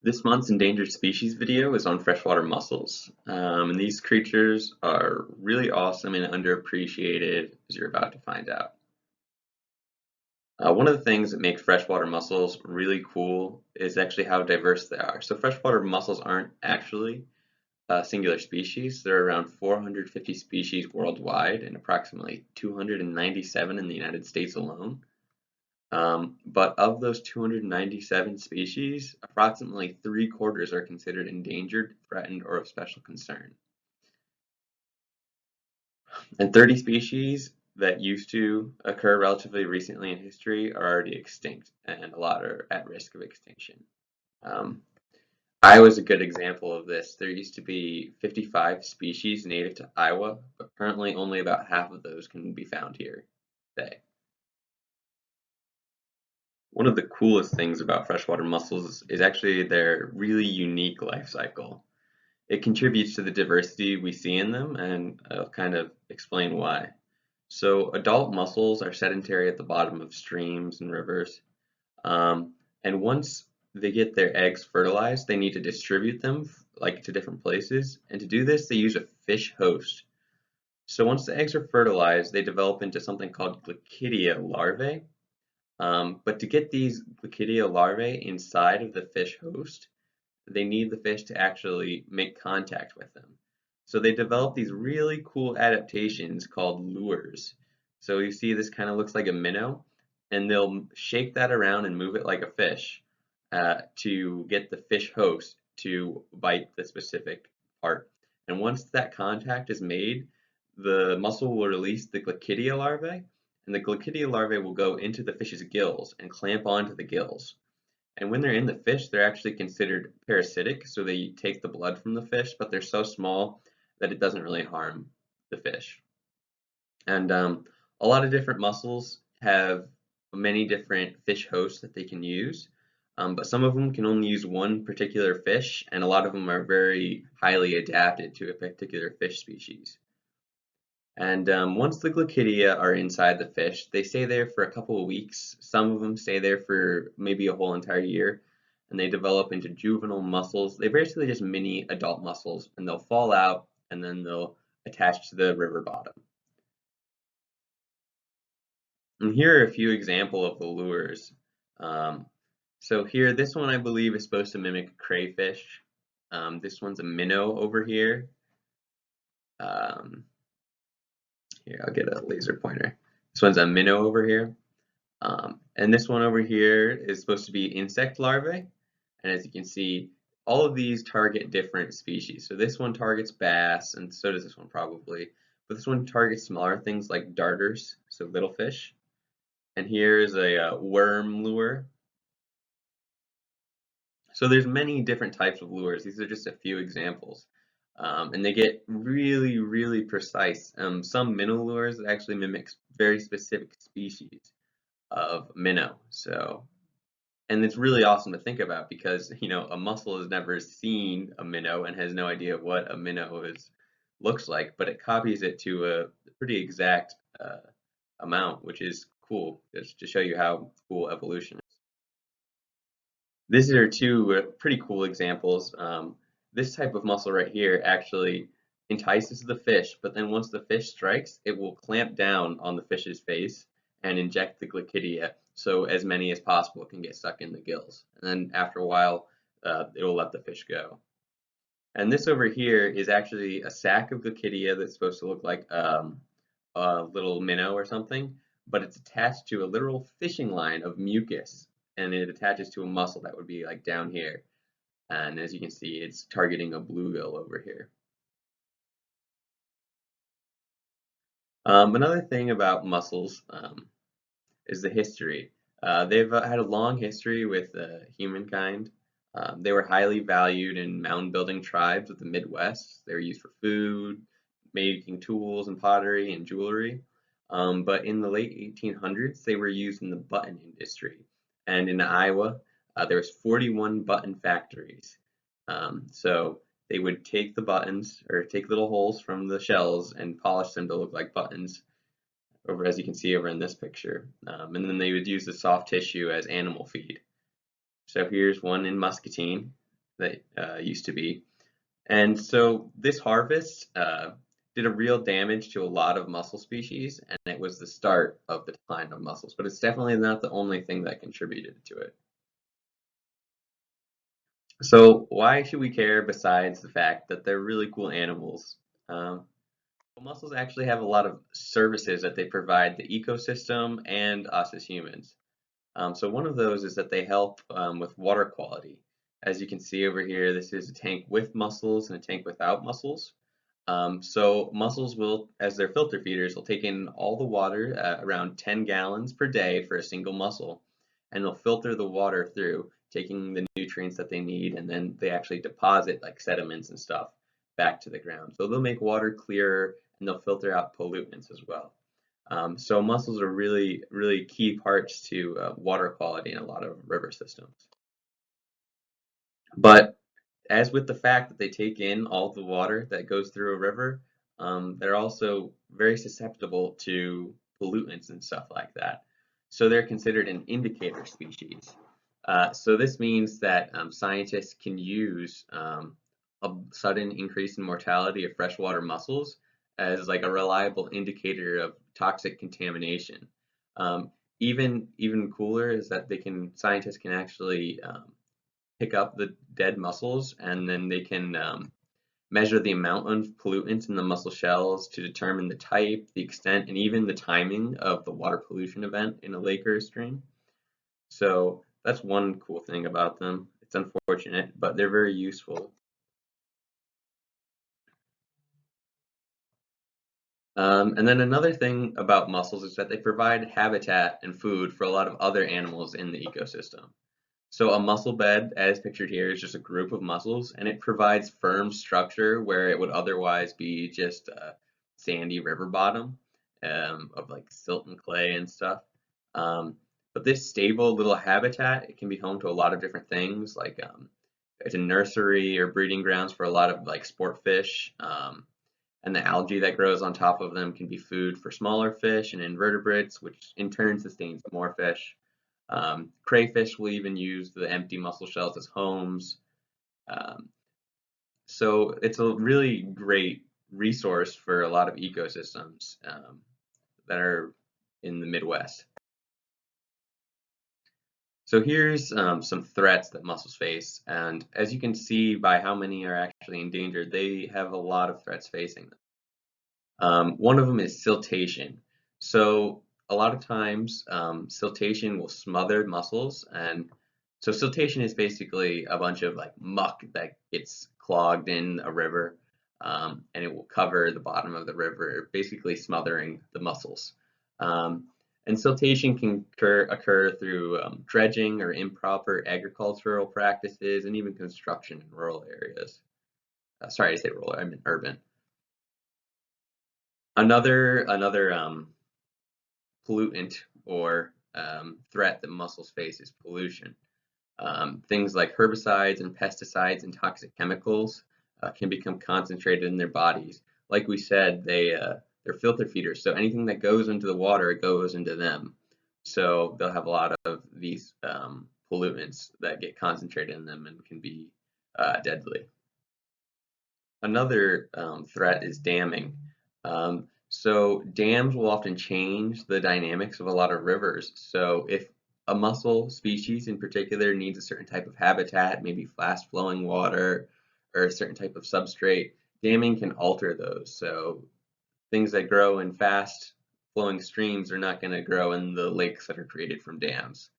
This month's endangered species video is on freshwater mussels. And these creatures are really awesome and underappreciated, as you're about to find out. One of the things that makes freshwater mussels really cool is actually how diverse they are. So freshwater mussels aren't actually a singular species. There are around 450 species worldwide and approximately 297 in the United States alone. But of those 297 species, approximately 3/4 are considered endangered, threatened, or of special concern. And 30 species that used to occur relatively recently in history are already extinct, and a lot are at risk of extinction. Um, Iowa is a good example of this. There used to be 55 species native to Iowa, but currently only about half of those can be found here today. One of the coolest things about freshwater mussels is actually their really unique life cycle. It contributes to the diversity we see in them, and I'll kind of explain why. So adult mussels are sedentary at the bottom of streams and rivers, and once they get their eggs fertilized, they need to distribute them like to different places, and to do this, they use a fish host. So once the eggs are fertilized, they develop into something called Glycidia larvae. But to get these Glycidia larvae inside of the fish host, they need the fish to actually make contact with them. So they develop these really cool adaptations called lures. So you see this kind of looks like a minnow, and they'll shake that around and move it like a fish to get the fish host to bite the specific part. And once that contact is made, the mussel will release the Glycidia larvae, and the Glycidia larvae will go into the fish's gills and clamp onto the gills. And when they're in the fish, they're actually considered parasitic, so they take the blood from the fish, but they're so small that it doesn't really harm the fish. And a lot of different mussels have many different fish hosts that they can use, but some of them can only use one particular fish, and a lot of them are very highly adapted to a particular fish species. And once the Glycidia are inside the fish, they stay there for a couple of weeks. Some of them stay there for maybe a whole entire year, and they develop into juvenile mussels. They're basically just mini adult mussels, and they'll fall out, and then they'll attach to the river bottom. And here are a few examples of the lures. Um, so here, this one I believe is supposed to mimic crayfish. This one's a minnow over here. Um, Here, I'll get a laser pointer. This one's a minnow over here. And this one over here is supposed to be insect larvae. And as you can see, all of these target different species. So this one targets bass, and so does this one probably. But this one targets smaller things like darters, so little fish. And here's a worm lure. So there's many different types of lures. These are just a few examples. And they get really, really precise. Some minnow lures actually mimic very specific species of minnow. And it's really awesome to think about because, a mussel has never seen a minnow and has no idea what a minnow looks like, but it copies it to a pretty exact amount, which is cool, just to show you how cool evolution is. These are two pretty cool examples. This type of mussel right here actually entices the fish, but then once the fish strikes, it will clamp down on the fish's face and inject the Glycidia, so as many as possible can get stuck in the gills. And then after a while, it will let the fish go. And this over here is actually a sac of Glycidia that's supposed to look like a little minnow or something, but it's attached to a literal fishing line of mucus, and it attaches to a mussel that would be like down here. And as you can see, it's targeting a bluegill over here. Another thing about mussels is the history. They've had a long history with humankind. They were highly valued in mound building tribes of the Midwest. They were used for food, making tools and pottery and jewelry. But in the late 1800s, they were used in the button industry. And in Iowa, there was 41 button factories. So they would take the buttons or take little holes from the shells and polish them to look like buttons, over as you can see over in this picture. And then they would use the soft tissue as animal feed. So here's one in Muscatine. that used to be. And so this harvest did a real damage to a lot of mussel species, and it was the start of the decline of mussels. But it's definitely not the only thing that contributed to it. So why should we care besides the fact that they're really cool animals? Um, well, mussels actually have a lot of services that they provide the ecosystem and us as humans. So one of those is that they help with water quality. As you can see over here, this is a tank with mussels and a tank without mussels. So mussels will, as their filter feeders, will take in all the water, around 10 gallons per day for a single mussel, and they'll filter the water through, taking the nutrients that they need, and then they actually deposit like sediments and stuff back to the ground. So they'll make water clearer and they'll filter out pollutants as well. So mussels are really, really key parts to water quality in a lot of river systems. But as with the fact that they take in all the water that goes through a river, they're also very susceptible to pollutants and stuff like that. So they're considered an indicator species. So this means that scientists can use a sudden increase in mortality of freshwater mussels as like a reliable indicator of toxic contamination. Um, even cooler is that scientists can actually pick up the dead mussels and then they can measure the amount of pollutants in the mussel shells to determine the type, the extent, and even the timing of the water pollution event in a lake or a stream. So that's one cool thing about them. It's unfortunate, but they're very useful. And then another thing about mussels is that they provide habitat and food for a lot of other animals in the ecosystem. So a mussel bed, as pictured here, is just a group of mussels, and it provides firm structure where it would otherwise be just a sandy river bottom of like silt and clay and stuff. Um, but this stable little habitat, it can be home to a lot of different things, like it's a nursery or breeding grounds for a lot of like sport fish. And the algae that grows on top of them can be food for smaller fish and invertebrates, which in turn sustains more fish. Crayfish will even use the empty mussel shells as homes. Um, so it's a really great resource for a lot of ecosystems that are in the Midwest. So here's some threats that mussels face, and as you can see by how many are actually endangered, they have a lot of threats facing them. One of them is siltation. So a lot of times, siltation will smother mussels, and so siltation is basically a bunch of like muck that gets clogged in a river, and it will cover the bottom of the river, basically smothering the mussels. Um, and siltation can occur through dredging or improper agricultural practices, and even construction in rural areas. Sorry, I say rural, I mean urban. Another pollutant or threat that mussels face is pollution. Things like herbicides and pesticides and toxic chemicals can become concentrated in their bodies. Like we said, they're filter feeders, so anything that goes into the water goes into them. So they'll have a lot of these pollutants that get concentrated in them and can be deadly. Another threat is damming. So dams will often change the dynamics of a lot of rivers. So if a mussel species in particular needs a certain type of habitat, maybe fast flowing water or a certain type of substrate, damming can alter those. So things that grow in fast flowing streams are not going to grow in the lakes that are created from dams.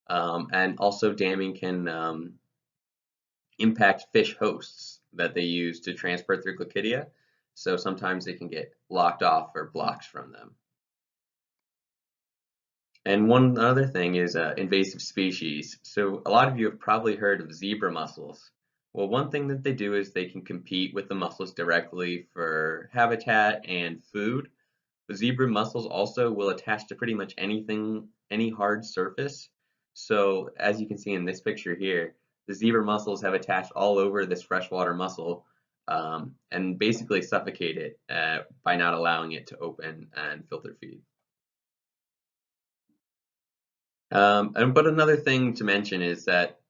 And also damming can impact fish hosts that they use to transport through Clachidia. So sometimes they can get locked off or blocked from them. And one other thing is invasive species. So a lot of you have probably heard of zebra mussels. Well, one thing that they do is they can compete with the mussels directly for habitat and food. The zebra mussels also will attach to pretty much anything, any hard surface. So as you can see in this picture here, the zebra mussels have attached all over this freshwater mussel and basically suffocate it by not allowing it to open and filter feed. But another thing to mention is that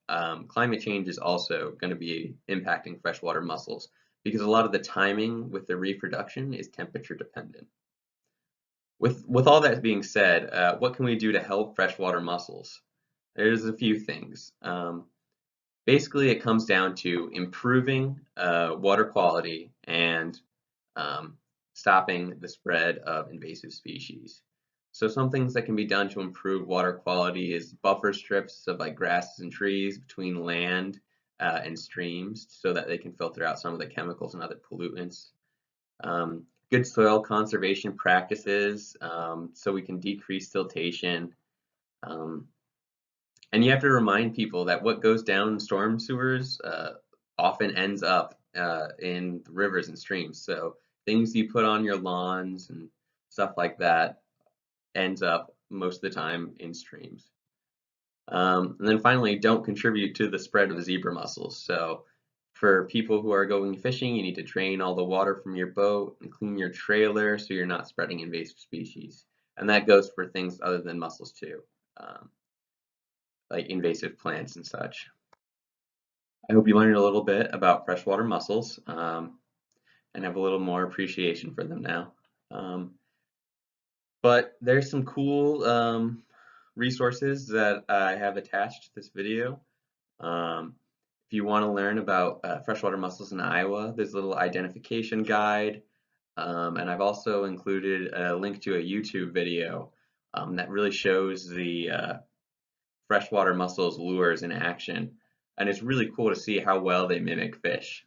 climate change is also going to be impacting freshwater mussels because a lot of the timing with the reproduction is temperature dependent. With all that being said, what can we do to help freshwater mussels? There's a few things. Basically, it comes down to improving water quality and um, stopping the spread of invasive species. So some things that can be done to improve water quality is buffer strips of like grasses and trees between land and streams so that they can filter out some of the chemicals and other pollutants. Good soil conservation practices so we can decrease siltation. Um, and you have to remind people that what goes down storm sewers often ends up in rivers and streams. So things you put on your lawns and stuff like that ends up most of the time in streams. And then finally, don't contribute to the spread of zebra mussels. So for people who are going fishing, you need to drain all the water from your boat and clean your trailer so you're not spreading invasive species. And that goes for things other than mussels too, um, like invasive plants and such. I hope you learned a little bit about freshwater mussels and have a little more appreciation for them now. Um, but there's some cool resources that I have attached to this video. Um, if you want to learn about freshwater mussels in Iowa, there's a little identification guide. And I've also included a link to a YouTube video that really shows the freshwater mussels lures in action. And it's really cool to see how well they mimic fish.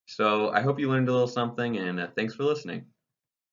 So I hope you learned a little something, and thanks for listening.